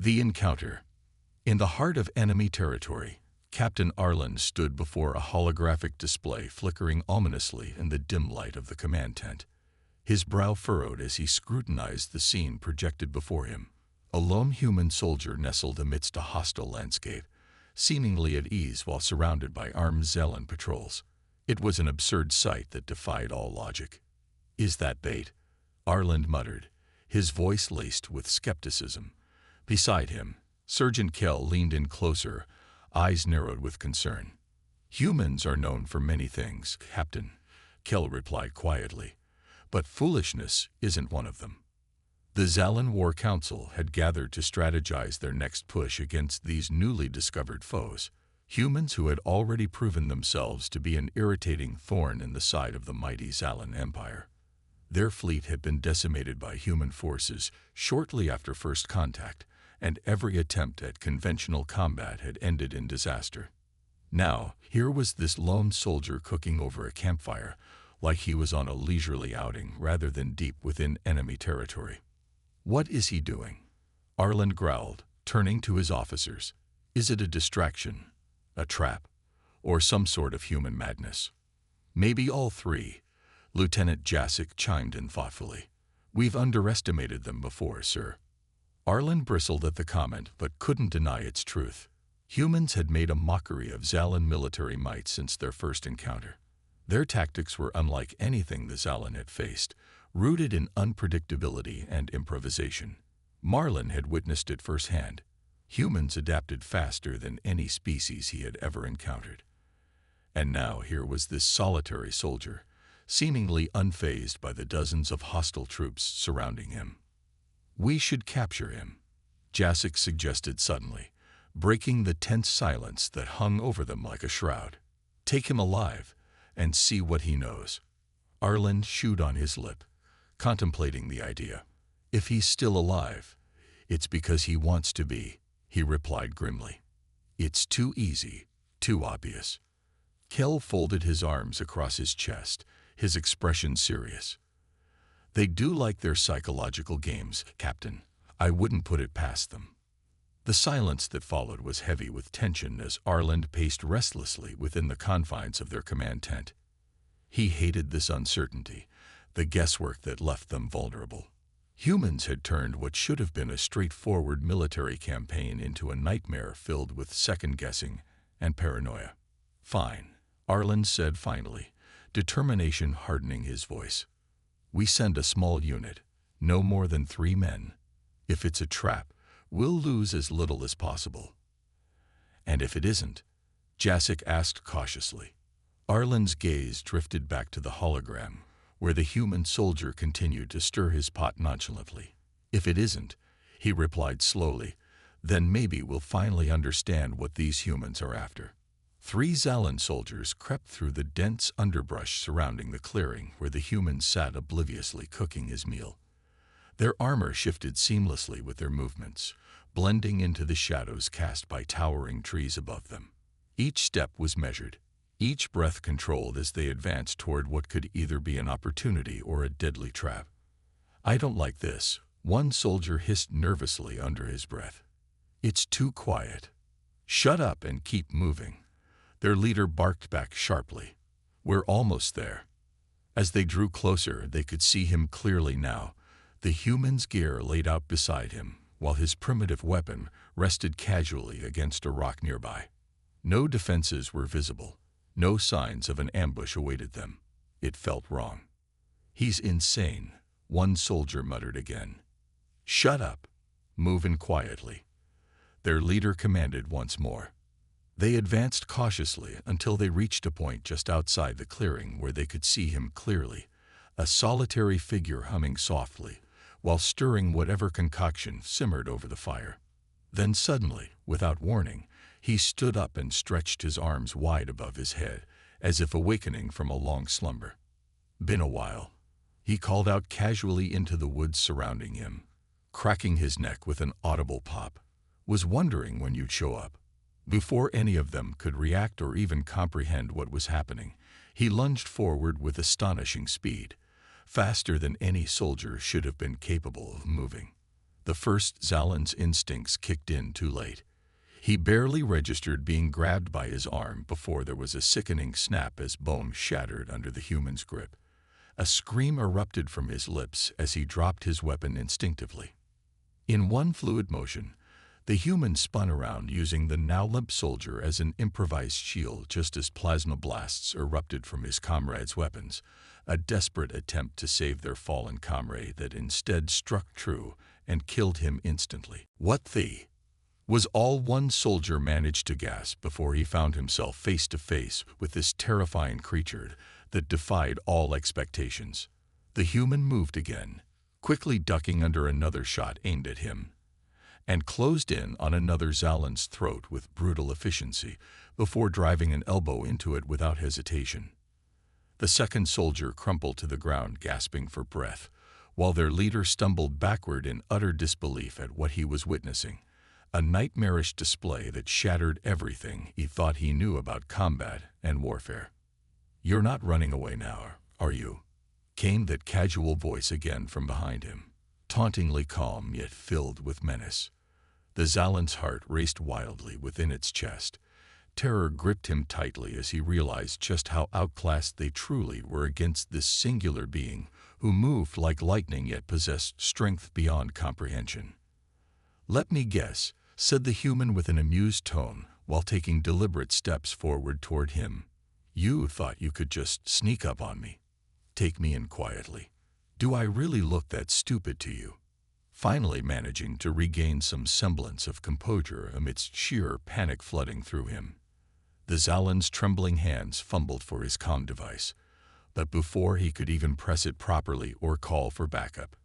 The encounter. In the heart of enemy territory, Captain Arlen stood before a holographic display flickering ominously in the dim light of the command tent. His brow furrowed as he scrutinized the scene projected before him. A lone human soldier nestled amidst a hostile landscape, seemingly at ease while surrounded by armed Zelan patrols. It was an absurd sight that defied all logic. "Is that bait?" Arlen muttered, his voice laced with skepticism. Beside him, Sergeant Kell leaned in closer, eyes narrowed with concern. "Humans are known for many things, Captain," Kell replied quietly, "but foolishness isn't one of them." The Zalan War Council had gathered to strategize their next push against these newly discovered foes, humans who had already proven themselves to be an irritating thorn in the side of the mighty Zalan Empire. Their fleet had been decimated by human forces shortly after first contact, and every attempt at conventional combat had ended in disaster. Now, here was this lone soldier cooking over a campfire, like he was on a leisurely outing rather than deep within enemy territory. "What is he doing?" Arlen growled, turning to his officers. "Is it a distraction, a trap, or some sort of human madness?" "Maybe all three," Lieutenant Jasek chimed in thoughtfully. "We've underestimated them before, sir." Arlen bristled at the comment but couldn't deny its truth. Humans had made a mockery of Zalan military might since their first encounter. Their tactics were unlike anything the Zalan had faced, rooted in unpredictability and improvisation. Marlin had witnessed it firsthand. Humans adapted faster than any species he had ever encountered. And now here was this solitary soldier, seemingly unfazed by the dozens of hostile troops surrounding him. "We should capture him," Jasek suggested suddenly, breaking the tense silence that hung over them like a shroud. "Take him alive and see what he knows." Arlen chewed on his lip, contemplating the idea. "If he's still alive, it's because he wants to be," he replied grimly. "It's too easy, too obvious." Kell folded his arms across his chest, his expression serious. "They do like their psychological games, Captain. I wouldn't put it past them." The silence that followed was heavy with tension as Arlen paced restlessly within the confines of their command tent. He hated this uncertainty, the guesswork that left them vulnerable. Humans had turned what should have been a straightforward military campaign into a nightmare filled with second-guessing and paranoia. "Fine," Arlen said finally, determination hardening his voice. "We send a small unit, no more than 3 men. If it's a trap, we'll lose as little as possible." "And if it isn't?" Jasek asked cautiously. Arlen's gaze drifted back to the hologram, where the human soldier continued to stir his pot nonchalantly. "If it isn't," he replied slowly, "then maybe we'll finally understand what these humans are after." 3 Zalan soldiers crept through the dense underbrush surrounding the clearing where the human sat obliviously cooking his meal. Their armor shifted seamlessly with their movements, blending into the shadows cast by towering trees above them. Each step was measured, each breath controlled as they advanced toward what could either be an opportunity or a deadly trap. "I don't like this," one soldier hissed nervously under his breath. "It's too quiet." "Shut up and keep moving," their leader barked back sharply. "We're almost there." As they drew closer, they could see him clearly now, the human's gear laid out beside him, while his primitive weapon rested casually against a rock nearby. No defenses were visible, no signs of an ambush awaited them. It felt wrong. "He's insane," one soldier muttered again. "Shut up. Move in quietly," their leader commanded once more. They advanced cautiously until they reached a point just outside the clearing where they could see him clearly, a solitary figure humming softly, while stirring whatever concoction simmered over the fire. Then suddenly, without warning, he stood up and stretched his arms wide above his head, as if awakening from a long slumber. "Been a while," he called out casually into the woods surrounding him, cracking his neck with an audible pop. "Was wondering when you'd show up." Before any of them could react or even comprehend what was happening, he lunged forward with astonishing speed, faster than any soldier should have been capable of moving. The first Zalan's instincts kicked in too late. He barely registered being grabbed by his arm before there was a sickening snap as bone shattered under the human's grip. A scream erupted from his lips as he dropped his weapon instinctively. In one fluid motion, the human spun around using the now limp soldier as an improvised shield just as plasma blasts erupted from his comrade's weapons, a desperate attempt to save their fallen comrade that instead struck true and killed him instantly. What the was all one soldier managed to gasp before he found himself face to face with this terrifying creature that defied all expectations. The human moved again, quickly ducking under another shot aimed at him, and closed in on another Zalan's throat with brutal efficiency before driving an elbow into it without hesitation. The second soldier crumpled to the ground, gasping for breath, while their leader stumbled backward in utter disbelief at what he was witnessing, a nightmarish display that shattered everything he thought he knew about combat and warfare. "You're not running away now, are you?" came that casual voice again from behind him, tauntingly calm yet filled with menace. The Zalan's heart raced wildly within its chest. Terror gripped him tightly as he realized just how outclassed they truly were against this singular being who moved like lightning yet possessed strength beyond comprehension. "Let me guess," said the human with an amused tone while taking deliberate steps forward toward him. "You thought you could just sneak up on me, take me in quietly. Do I really look that stupid to you?" Finally managing to regain some semblance of composure amidst sheer panic flooding through him, the Zalan's trembling hands fumbled for his comm device, but before he could even press it properly or call for backup,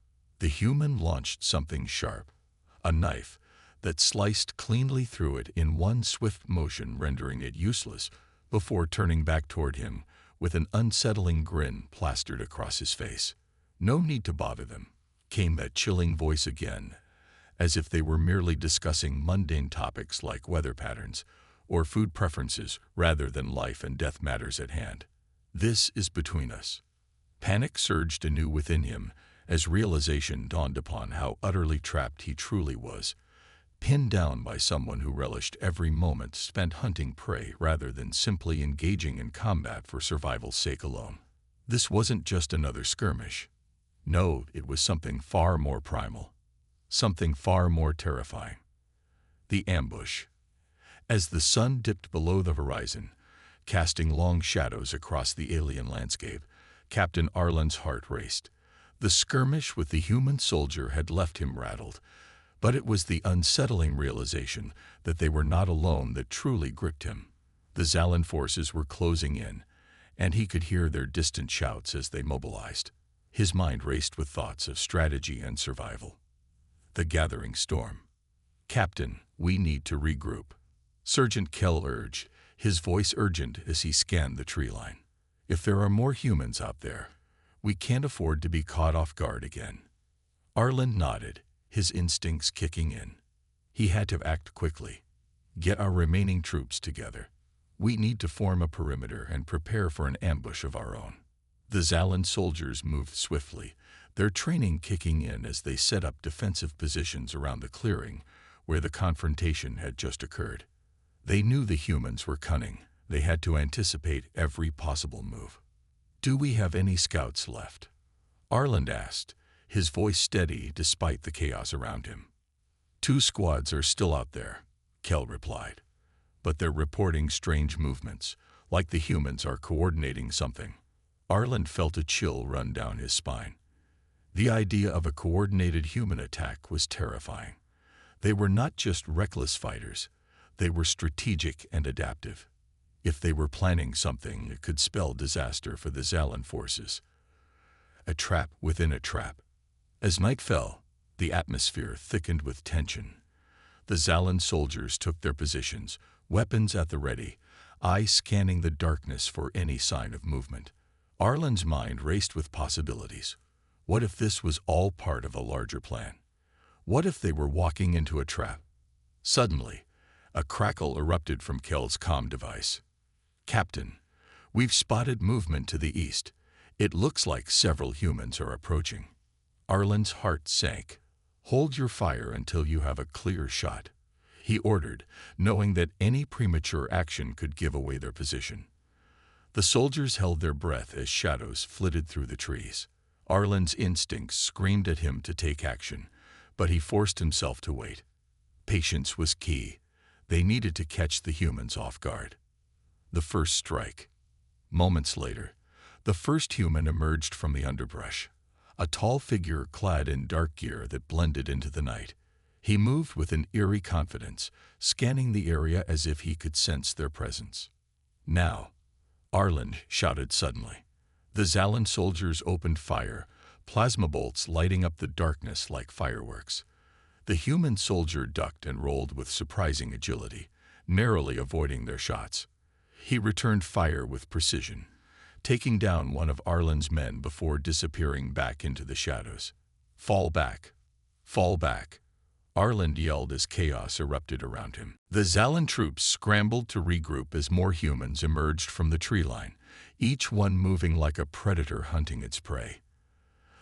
the human launched something sharp, a knife that sliced cleanly through it in one swift motion, rendering it useless before turning back toward him with an unsettling grin plastered across his face. "No need to bother them," came that chilling voice again, as if they were merely discussing mundane topics like weather patterns or food preferences rather than life and death matters at hand. "This is between us." Panic surged anew within him as realization dawned upon how utterly trapped he truly was, pinned down by someone who relished every moment spent hunting prey rather than simply engaging in combat for survival's sake alone. This wasn't just another skirmish. No, it was something far more primal, something far more terrifying. The ambush. As the sun dipped below the horizon, casting long shadows across the alien landscape, Captain Arlen's heart raced. The skirmish with the human soldier had left him rattled, but it was the unsettling realization that they were not alone that truly gripped him. The Zalan forces were closing in, and he could hear their distant shouts as they mobilized. His mind raced with thoughts of strategy and survival. The gathering storm. "Captain, we need to regroup," Sergeant Kell urged, his voice urgent as he scanned the tree line. "If there are more humans out there, we can't afford to be caught off guard again." Arlen nodded, his instincts kicking in. He had to act quickly. "Get our remaining troops together. We need to form a perimeter and prepare for an ambush of our own." The Zalan soldiers moved swiftly, their training kicking in as they set up defensive positions around the clearing where the confrontation had just occurred. They knew the humans were cunning. They had to anticipate every possible move. "Do we have any scouts left?" Arlen asked, his voice steady despite the chaos around him. "2 squads are still out there," Kell replied, "but they're reporting strange movements, like the humans are coordinating something." Arlen felt a chill run down his spine. The idea of a coordinated human attack was terrifying. They were not just reckless fighters, they were strategic and adaptive. If they were planning something, it could spell disaster for the Zalan forces. A trap within a trap. As night fell, the atmosphere thickened with tension. The Zalan soldiers took their positions, weapons at the ready, eyes scanning the darkness for any sign of movement. Arlen's mind raced with possibilities. What if this was all part of a larger plan? What if they were walking into a trap? Suddenly, a crackle erupted from Kell's comm device. "Captain, we've spotted movement to the east. It looks like several humans are approaching." Arlen's heart sank, "Hold your fire until you have a clear shot," he ordered, knowing that any premature action could give away their position. The soldiers held their breath as shadows flitted through the trees. Arlen's instincts screamed at him to take action, but he forced himself to wait. Patience was key. They needed to catch the humans off guard. The first strike. Moments later, the first human emerged from the underbrush, a tall figure clad in dark gear that blended into the night. He moved with an eerie confidence, scanning the area as if he could sense their presence. "Now!" Arlen shouted suddenly. The Zalan soldiers opened fire, plasma bolts lighting up the darkness like fireworks. The human soldier ducked and rolled with surprising agility, narrowly avoiding their shots. He returned fire with precision, taking down one of Arlen's men before disappearing back into the shadows. "Fall back! Fall back!" Arlen yelled as chaos erupted around him. The Zalan troops scrambled to regroup as more humans emerged from the tree line, each one moving like a predator hunting its prey.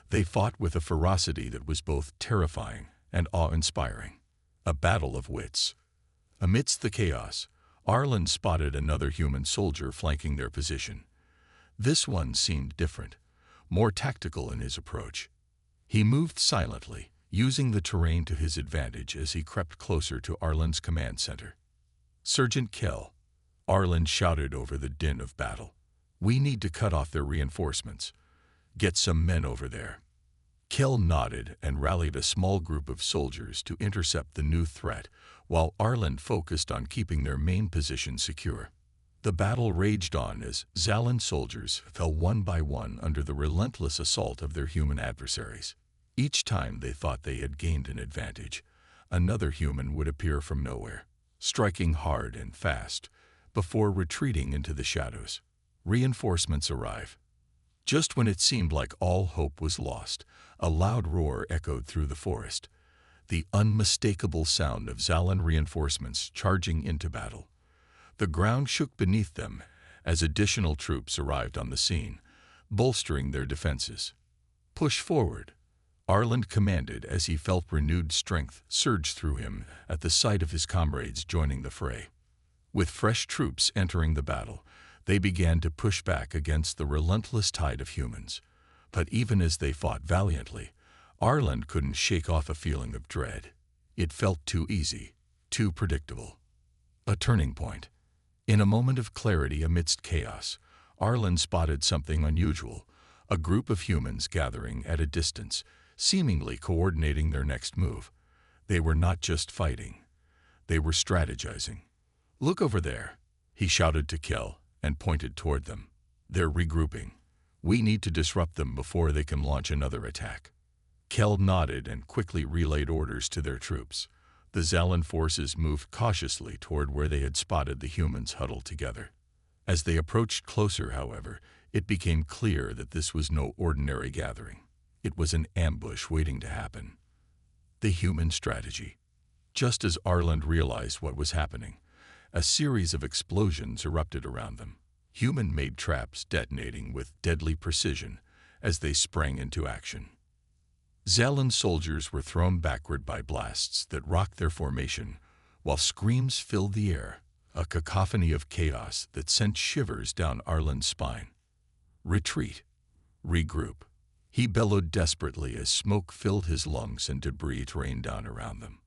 They fought with a ferocity that was both terrifying and awe-inspiring. A battle of wits. Amidst the chaos, Arlen spotted another human soldier flanking their position. This one seemed different, more tactical in his approach. He moved silently, using the terrain to his advantage as he crept closer to Arlen's command center. "Sergeant Kell," Arlen shouted over the din of battle. "We need to cut off their reinforcements. Get some men over there." Kell nodded and rallied a small group of soldiers to intercept the new threat, while Arlen focused on keeping their main position secure. The battle raged on as Zalan soldiers fell one by one under the relentless assault of their human adversaries. Each time they thought they had gained an advantage, another human would appear from nowhere, striking hard and fast, before retreating into the shadows. Reinforcements arrive. Just when it seemed like all hope was lost, a loud roar echoed through the forest, the unmistakable sound of Zalan reinforcements charging into battle. The ground shook beneath them as additional troops arrived on the scene, bolstering their defenses. "Push forward," Arlen commanded as he felt renewed strength surge through him at the sight of his comrades joining the fray. With fresh troops entering the battle, they began to push back against the relentless tide of humans. But even as they fought valiantly, Arlen couldn't shake off a feeling of dread. It felt too easy, too predictable. A turning point. In a moment of clarity amidst chaos, Arlen spotted something unusual, a group of humans gathering at a distance, seemingly coordinating their next move. They were not just fighting. They were strategizing. "Look over there," he shouted to Kell and pointed toward them. "They're regrouping. We need to disrupt them before they can launch another attack." Kell nodded and quickly relayed orders to their troops. The Zalan forces moved cautiously toward where they had spotted the humans huddled together. As they approached closer, however, it became clear that this was no ordinary gathering. It was an ambush waiting to happen. The human strategy. Just as Arlen realized what was happening, a series of explosions erupted around them, human-made traps detonating with deadly precision as they sprang into action. Zalan soldiers were thrown backward by blasts that rocked their formation, while screams filled the air, a cacophony of chaos that sent shivers down Arlen's spine. "Retreat. Regroup," he bellowed desperately as smoke filled his lungs and debris rained down around them.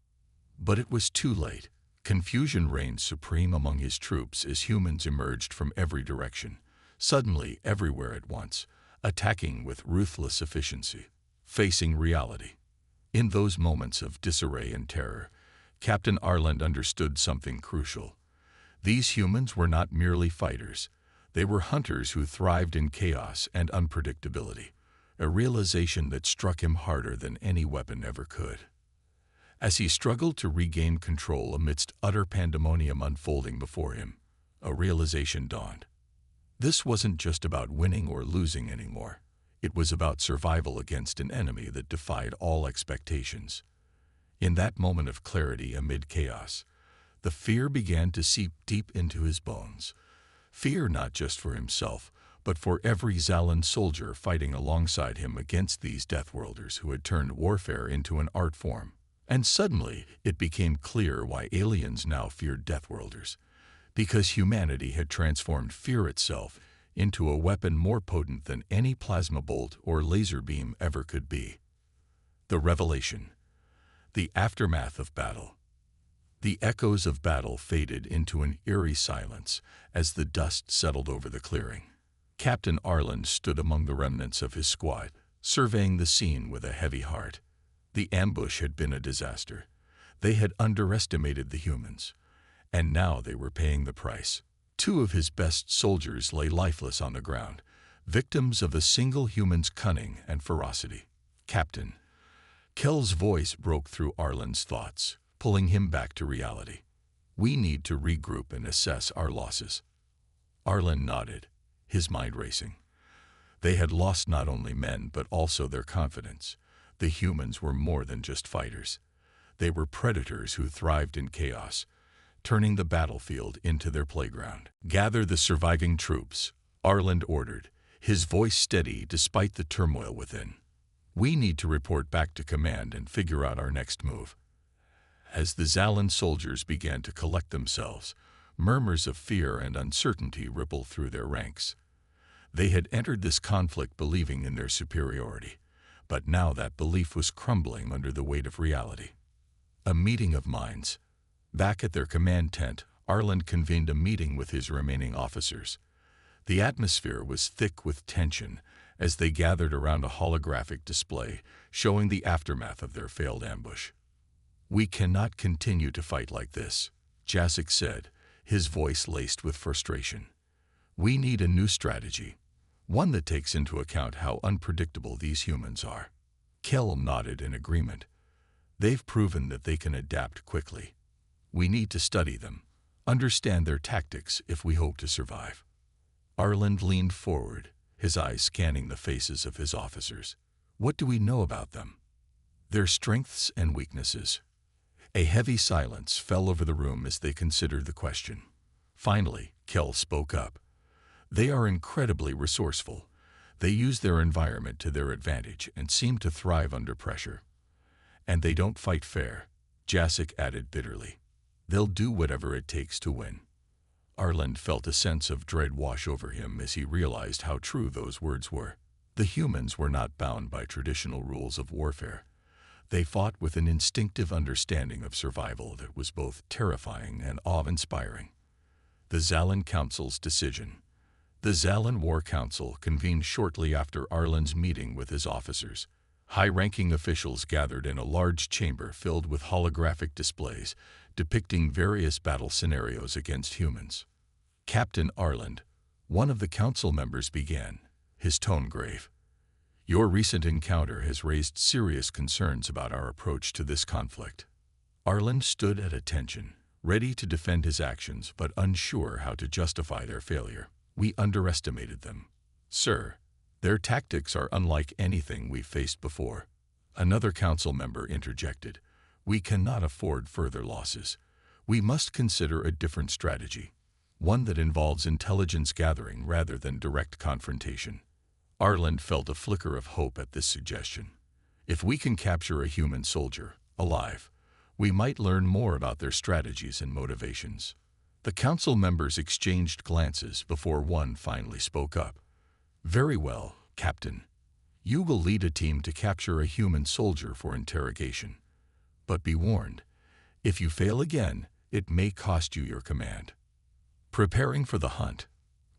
But it was too late. Confusion reigned supreme among his troops as humans emerged from every direction, suddenly everywhere at once, attacking with ruthless efficiency. Facing reality. In those moments of disarray and terror, Captain Arlen understood something crucial. These humans were not merely fighters. They were hunters who thrived in chaos and unpredictability, a realization that struck him harder than any weapon ever could. As he struggled to regain control amidst utter pandemonium unfolding before him, a realization dawned. This wasn't just about winning or losing anymore. It was about survival against an enemy that defied all expectations. In that moment of clarity amid chaos, the fear began to seep deep into his bones. Fear not just for himself, but for every Zalan soldier fighting alongside him against these Deathworlders who had turned warfare into an art form. And suddenly, it became clear why aliens now feared Deathworlders. Because humanity had transformed fear itself into a weapon more potent than any plasma bolt or laser beam ever could be. The revelation. The aftermath of battle. The echoes of battle faded into an eerie silence as the dust settled over the clearing. Captain Arlen stood among the remnants of his squad, surveying the scene with a heavy heart. The ambush had been a disaster. They had underestimated the humans, and now they were paying the price. 2 of his best soldiers lay lifeless on the ground, victims of a single human's cunning and ferocity. Captain. Kell's voice broke through Arlen's thoughts, pulling him back to reality. We need to regroup and assess our losses. Arlen nodded, his mind racing. They had lost not only men but also their confidence. The humans were more than just fighters. They were predators who thrived in chaos, turning the battlefield into their playground. Gather the surviving troops, Arlen ordered, his voice steady despite the turmoil within. We need to report back to command and figure out our next move. As the Zalan soldiers began to collect themselves, murmurs of fear and uncertainty rippled through their ranks. They had entered this conflict believing in their superiority, but now that belief was crumbling under the weight of reality. A meeting of minds. Back at their command tent, Arlen convened a meeting with his remaining officers. The atmosphere was thick with tension as they gathered around a holographic display showing the aftermath of their failed ambush. We cannot continue to fight like this, Jasek said, his voice laced with frustration. We need a new strategy, one that takes into account how unpredictable these humans are. Kell nodded in agreement. They've proven that they can adapt quickly. We need to study them, understand their tactics if we hope to survive. Arlen leaned forward, his eyes scanning the faces of his officers. What do we know about them? Their strengths and weaknesses. A heavy silence fell over the room as they considered the question. Finally, Kell spoke up. They are incredibly resourceful. They use their environment to their advantage and seem to thrive under pressure. And they don't fight fair, Jasek added bitterly. They'll do whatever it takes to win. Arlen felt a sense of dread wash over him as he realized how true those words were. The humans were not bound by traditional rules of warfare. They fought with an instinctive understanding of survival that was both terrifying and awe-inspiring. The Zalan Council's decision. The Zalan War Council convened shortly after Arlen's meeting with his officers. High-ranking officials gathered in a large chamber filled with holographic displays depicting various battle scenarios against humans. Captain Arlen, one of the council members, began, his tone grave. Your recent encounter has raised serious concerns about our approach to this conflict. Arlen stood at attention, ready to defend his actions but unsure how to justify their failure. We underestimated them. Sir, their tactics are unlike anything we've faced before. Another council member interjected. We cannot afford further losses. We must consider a different strategy, one that involves intelligence gathering rather than direct confrontation. Arlen felt a flicker of hope at this suggestion. If we can capture a human soldier, alive, we might learn more about their strategies and motivations. The council members exchanged glances before one finally spoke up. Very well, Captain. You will lead a team to capture a human soldier for interrogation. But be warned, if you fail again, it may cost you your command. Preparing for the hunt.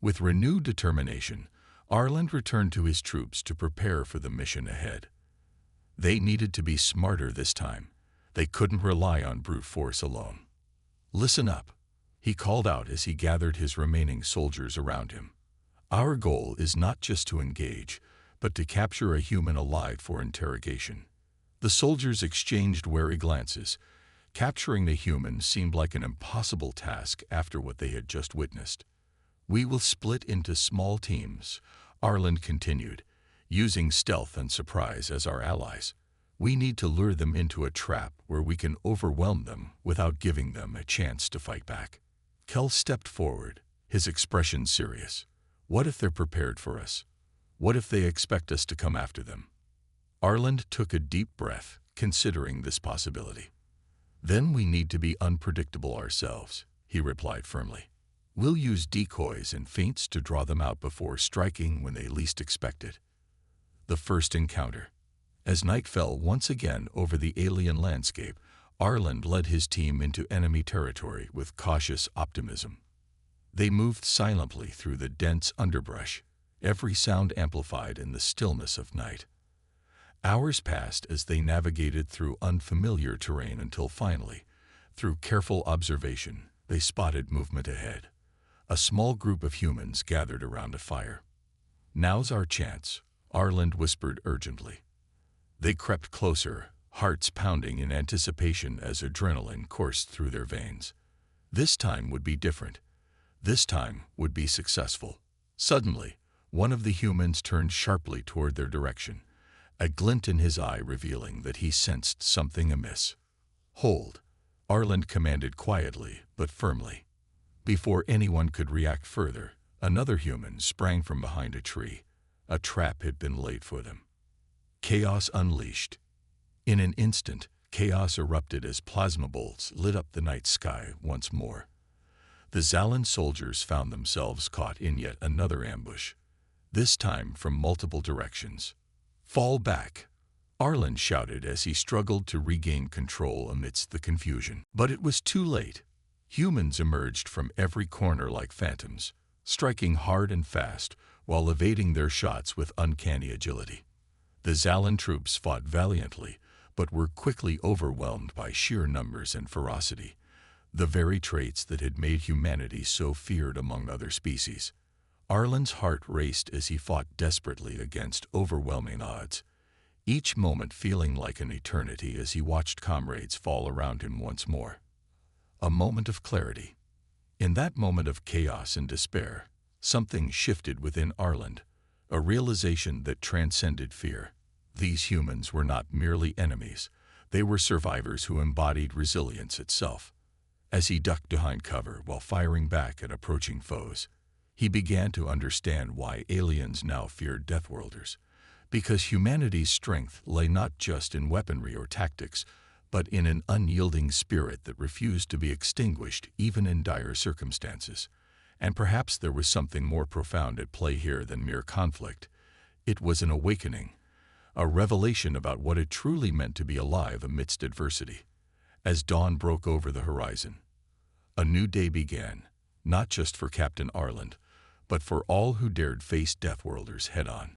With renewed determination, Arlen returned to his troops to prepare for the mission ahead. They needed to be smarter this time. They couldn't rely on brute force alone. Listen up, he called out as he gathered his remaining soldiers around him. Our goal is not just to engage, but to capture a human alive for interrogation. The soldiers exchanged wary glances. Capturing the human seemed like an impossible task after what they had just witnessed. We will split into small teams, Arlen continued, using stealth and surprise as our allies. We need to lure them into a trap where we can overwhelm them without giving them a chance to fight back. Kell stepped forward, his expression serious. What if they're prepared for us? What if they expect us to come after them? Arland took a deep breath, considering this possibility. Then we need to be unpredictable ourselves, he replied firmly. We'll use decoys and feints to draw them out before striking when they least expect it. The first encounter. As night fell once again over the alien landscape, Arland led his team into enemy territory with cautious optimism. They moved silently through the dense underbrush, every sound amplified in the stillness of night. Hours passed as they navigated through unfamiliar terrain until finally, through careful observation, they spotted movement ahead. A small group of humans gathered around a fire. Now's our chance, Arland whispered urgently. They crept closer, hearts pounding in anticipation as adrenaline coursed through their veins. This time would be different. This time would be successful. Suddenly, one of the humans turned sharply toward their direction, a glint in his eye revealing that he sensed something amiss. Hold, Arland commanded quietly but firmly. Before anyone could react further, another human sprang from behind a tree. A trap had been laid for them. Chaos unleashed. In an instant, chaos erupted as plasma bolts lit up the night sky once more. The Zalan soldiers found themselves caught in yet another ambush, this time from multiple directions. Fall back, Arland shouted as he struggled to regain control amidst the confusion. But it was too late. Humans emerged from every corner like phantoms, striking hard and fast while evading their shots with uncanny agility. The Zalan troops fought valiantly, but were quickly overwhelmed by sheer numbers and ferocity, the very traits that had made humanity so feared among other species. Arland's heart raced as he fought desperately against overwhelming odds, each moment feeling like an eternity as he watched comrades fall around him once more. A moment of clarity. In that moment of chaos and despair, something shifted within Arland, a realization that transcended fear. These humans were not merely enemies, they were survivors who embodied resilience itself. As he ducked behind cover while firing back at approaching foes, he began to understand why aliens now feared Deathworlders, because humanity's strength lay not just in weaponry or tactics, but in an unyielding spirit that refused to be extinguished even in dire circumstances. And perhaps there was something more profound at play here than mere conflict. It was an awakening, a revelation about what it truly meant to be alive amidst adversity. As dawn broke over the horizon, a new day began, not just for Captain Arland, but for all who dared face Deathworlders head-on.